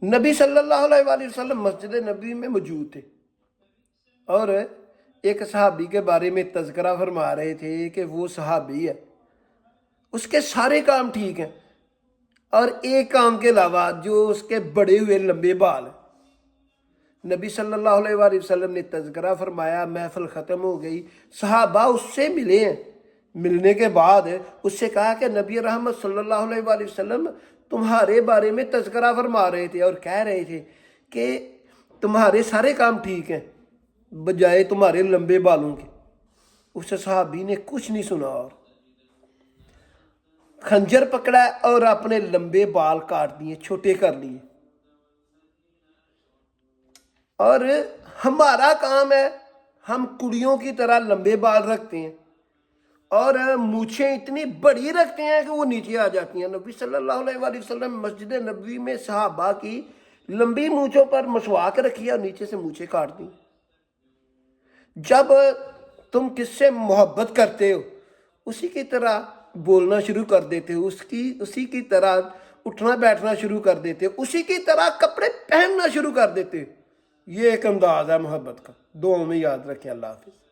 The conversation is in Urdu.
نبی صلی اللہ علیہ وآلہ وسلم مسجد نبی میں موجود تھے اور ایک صحابی کے بارے میں تذکرہ فرما رہے تھے کہ وہ صحابی ہے، اس کے سارے کام ٹھیک ہیں اور ایک کام کے علاوہ جو اس کے بڑے ہوئے لمبے بال ہیں۔ نبی صلی اللہ علیہ وآلہ وسلم نے تذکرہ فرمایا، محفل ختم ہو گئی، صحابہ اس سے ملے ہیں، ملنے کے بعد اس سے کہا کہ نبی رحمت صلی اللہ علیہ وآلہ وسلم تمہارے بارے میں تذکرہ فرما رہے تھے اور کہہ رہے تھے کہ تمہارے سارے کام ٹھیک ہیں بجائے تمہارے لمبے بالوں کے۔ اس صحابی نے کچھ نہیں سنا اور خنجر پکڑا اور اپنے لمبے بال کاٹ دیے، چھوٹے کر لیے۔ اور ہمارا کام ہے ہم کڑیوں کی طرح لمبے بال رکھتے ہیں اور مونچھیں اتنی بڑی رکھتے ہیں کہ وہ نیچے آ جاتی ہیں۔ نبی صلی اللہ علیہ وآلہ وسلم مسجد نبوی میں صحابہ کی لمبی مونچھوں پر مسواک رکھی اور نیچے سے مونچھیں کاٹ دیں۔ جب تم کس سے محبت کرتے ہو اسی کی طرح بولنا شروع کر دیتے ہو، اسی کی طرح اٹھنا بیٹھنا شروع کر دیتے ہو، اسی کی طرح کپڑے پہننا شروع کر دیتے ہو۔ یہ ایک انداز ہے محبت کا۔ دعاؤں میں یاد رکھیں۔ اللہ حافظ۔